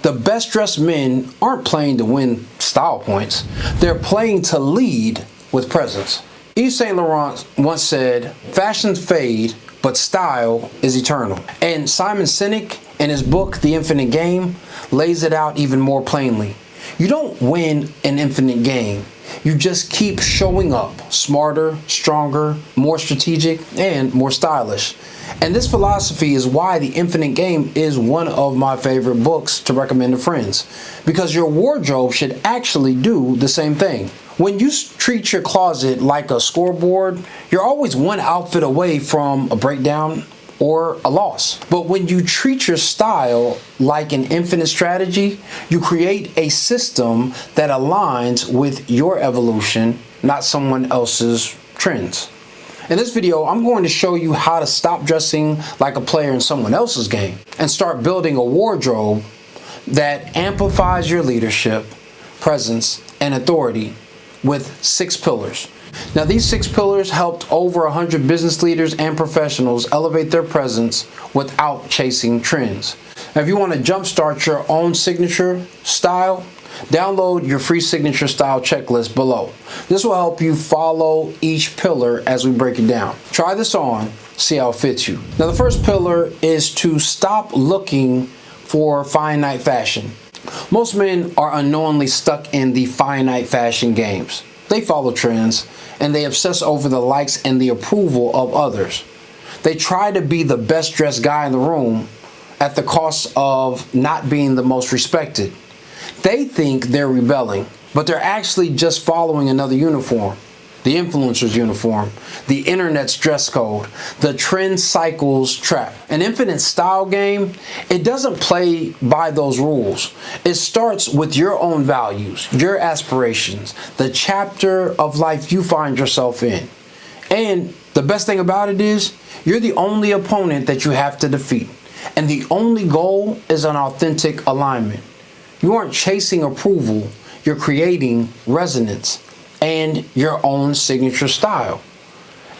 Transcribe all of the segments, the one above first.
The best dressed men aren't playing to win style points. They're playing to lead with presence. Yves Saint Laurent once said, "Fashions fade, but style is eternal." And Simon Sinek, in his book, The Infinite Game, lays it out even more plainly. You don't win an infinite game. You just keep showing up smarter, stronger, more strategic, and more stylish. And this philosophy is why The Infinite Game is one of my favorite books to recommend to friends, because your wardrobe should actually do the same thing. When you treat your closet like a scoreboard, you're always one outfit away from a breakdown or a loss. But when you treat your style like an infinite strategy, you create a system that aligns with your evolution, not someone else's trends. In this video, I'm going to show you how to stop dressing like a player in someone else's game and start building a wardrobe that amplifies your leadership, presence, and authority with 6 pillars. Now, these 6 pillars helped over 100 business leaders and professionals elevate their presence without chasing trends. Now, if you want to jumpstart your own signature style, download your free signature style checklist below. This will help you follow each pillar as we break it down. Try this on, see how it fits you. Now, the first pillar is to stop looking for finite fashion. Most men are unknowingly stuck in the finite fashion games. They follow trends and they obsess over the likes and the approval of others. They try to be the best dressed guy in the room at the cost of not being the most respected. They think they're rebelling, but they're actually just following another uniform. The influencer's uniform, the internet's dress code, the trend cycle's trap. An infinite style game, it doesn't play by those rules. It starts with your own values, your aspirations, the chapter of life you find yourself in. And the best thing about it is, you're the only opponent that you have to defeat. And the only goal is an authentic alignment. You aren't chasing approval, you're creating resonance and your own signature style.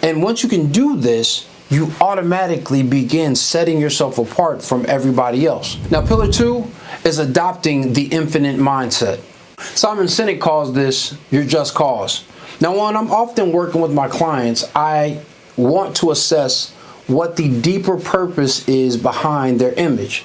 And once you can do this, you automatically begin setting yourself apart from everybody else. Now, pillar 2 is adopting the infinite mindset. Simon Sinek calls this your just cause. Now, when I'm often working with my clients, I want to assess what the deeper purpose is behind their image.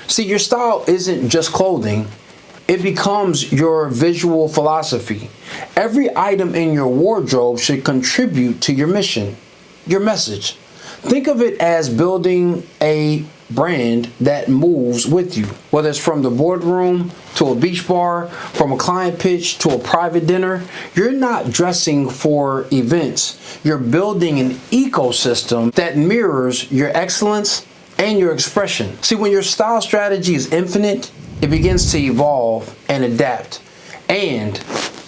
See, your style isn't just clothing. It becomes your visual philosophy. Every item in your wardrobe should contribute to your mission, your message. Think of it as building a brand that moves with you, whether it's from the boardroom to a beach bar, from a client pitch to a private dinner. You're not dressing for events. You're building an ecosystem that mirrors your excellence and your expression. See, when your style strategy is infinite, it begins to evolve and adapt, and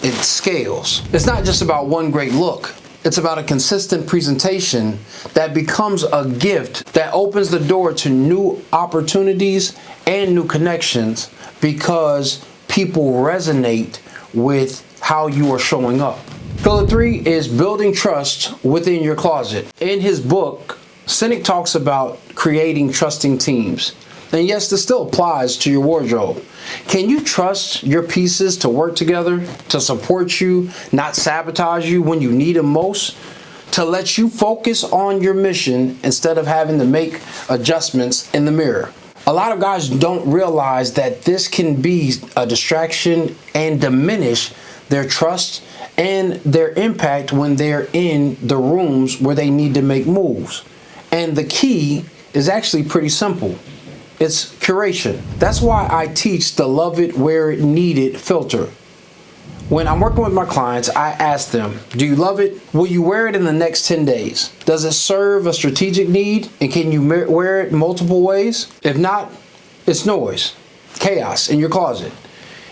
it scales. It's not just about one great look. It's about a consistent presentation that becomes a gift that opens the door to new opportunities and new connections because people resonate with how you are showing up. Pillar 3 is building trust within your closet. In his book, Sinek talks about creating trusting teams. And yes, this still applies to your wardrobe. Can you trust your pieces to work together, to support you, not sabotage you when you need them most, to let you focus on your mission instead of having to make adjustments in the mirror? A lot of guys don't realize that this can be a distraction and diminish their trust and their impact when they're in the rooms where they need to make moves. And the key is actually pretty simple. It's curation. That's why I teach the love it, wear it, need it filter. When I'm working with my clients, I ask them, do you love it? Will you wear it in the next 10 days? Does it serve a strategic need? And can you wear it multiple ways? If not, it's noise, chaos in your closet.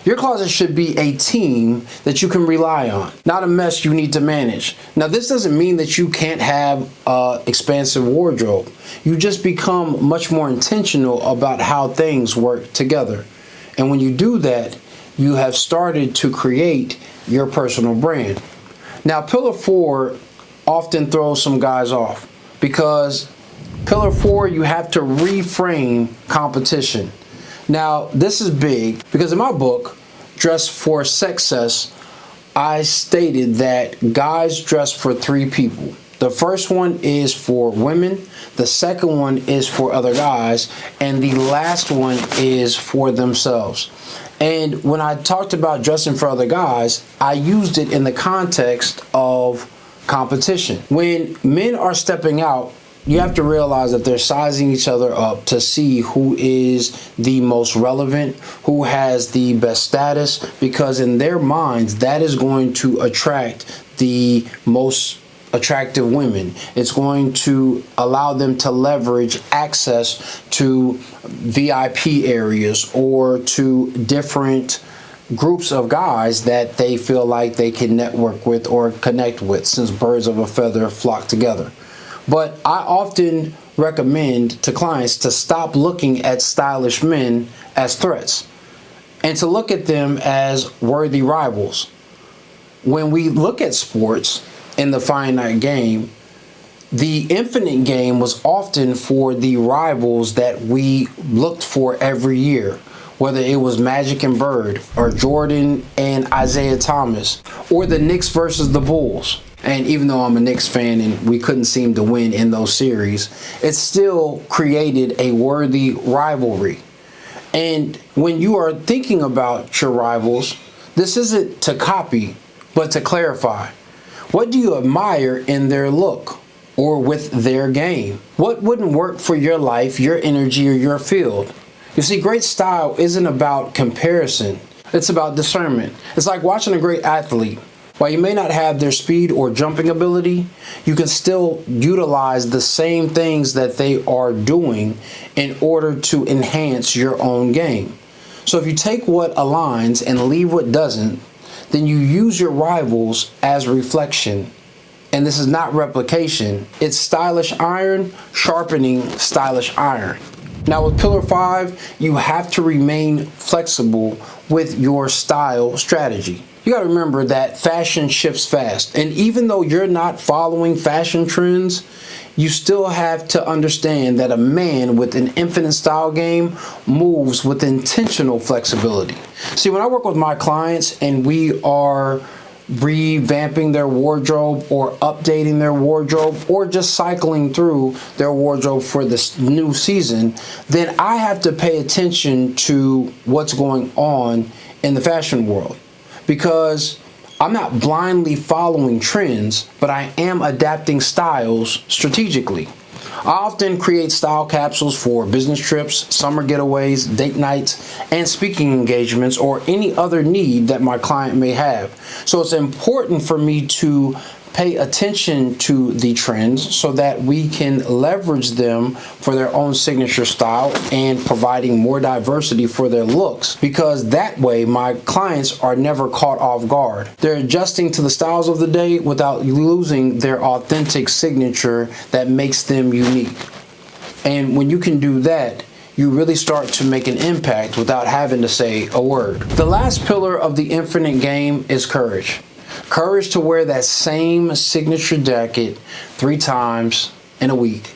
Your closet should be a team that you can rely on, not a mess you need to manage. Now, this doesn't mean that you can't have an expansive wardrobe. You just become much more intentional about how things work together. And when you do that, you have started to create your personal brand. Now, pillar 4 often throws some guys off because pillar 4, you have to reframe competition. Now, this is big because in my book, Dress for Success, I stated that guys dress for three people. The first one is for women, the second one is for other guys, and the last one is for themselves. And when I talked about dressing for other guys, I used it in the context of competition. When men are stepping out, you have to realize that they're sizing each other up to see who is the most relevant, who has the best status, because in their minds, that is going to attract the most attractive women. It's going to allow them to leverage access to VIP areas or to different groups of guys that they feel like they can network with or connect with, since birds of a feather flock together. But I often recommend to clients to stop looking at stylish men as threats and to look at them as worthy rivals. When we look at sports in the finite game, the infinite game was often for the rivals that we looked for every year, whether it was Magic and Bird or Jordan and Isaiah Thomas or the Knicks versus the Bulls. And even though I'm a Knicks fan and we couldn't seem to win in those series, it still created a worthy rivalry. And when you are thinking about your rivals, this isn't to copy, but to clarify. What do you admire in their look or with their game? What wouldn't work for your life, your energy, or your field? You see, great style isn't about comparison. It's about discernment. It's like watching a great athlete. While you may not have their speed or jumping ability, you can still utilize the same things that they are doing in order to enhance your own game. So if you take what aligns and leave what doesn't, then you use your rivals as reflection. And this is not replication. It's stylish iron sharpening stylish iron. Now with Pillar 5, you have to remain flexible with your style strategy. You got to remember that fashion shifts fast. And even though you're not following fashion trends, you still have to understand that a man with an infinite style game moves with intentional flexibility. See, when I work with my clients and we are revamping their wardrobe or updating their wardrobe or just cycling through their wardrobe for this new season, then I have to pay attention to what's going on in the fashion world, because I'm not blindly following trends, but I am adapting styles strategically. I often create style capsules for business trips, summer getaways, date nights, and speaking engagements, or any other need that my client may have. So it's important for me to pay attention to the trends so that we can leverage them for their own signature style and providing more diversity for their looks, because that way my clients are never caught off guard. They're adjusting to the styles of the day without losing their authentic signature that makes them unique. And when you can do that, you really start to make an impact without having to say a word. The last pillar of the infinite game is courage. Courage to wear that same signature jacket 3 times in a week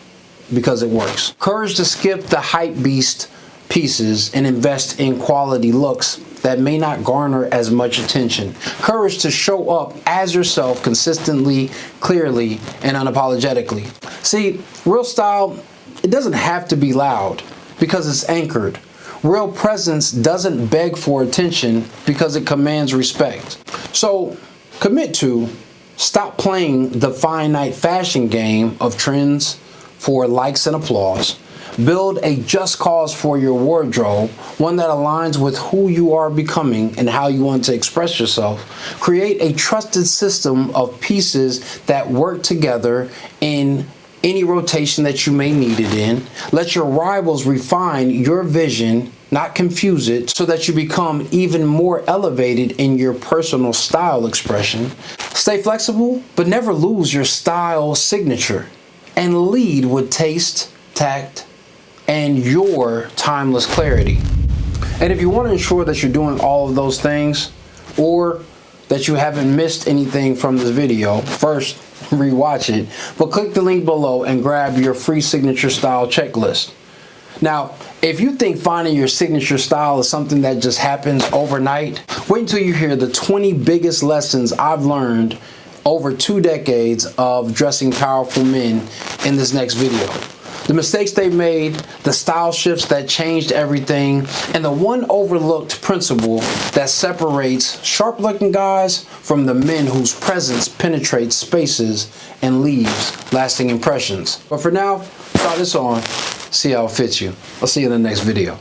because it works. Courage to skip the hype beast pieces and invest in quality looks that may not garner as much attention. Courage to show up as yourself consistently, clearly, and unapologetically. See, real style, it doesn't have to be loud because it's anchored. Real presence doesn't beg for attention because it commands respect. So, commit to stop playing the finite fashion game of trends for likes and applause. Build a just cause for your wardrobe, one that aligns with who you are becoming and how you want to express yourself. Create a trusted system of pieces that work together in any rotation that you may need it in. Let your rivals refine your vision, not confuse it, so that you become even more elevated in your personal style expression. Stay flexible, but never lose your style signature. And lead with taste, tact, and your timeless clarity. And if you want to ensure that you're doing all of those things, or that you haven't missed anything from this video, first, rewatch it, but click the link below and grab your free signature style checklist. Now, if you think finding your signature style is something that just happens overnight, wait until you hear the 20 biggest lessons I've learned over 2 decades of dressing powerful men in this next video. The mistakes they made, the style shifts that changed everything, and the one overlooked principle that separates sharp-looking guys from the men whose presence penetrates spaces and leaves lasting impressions. But for now, try this on, see how it fits you. I'll see you in the next video.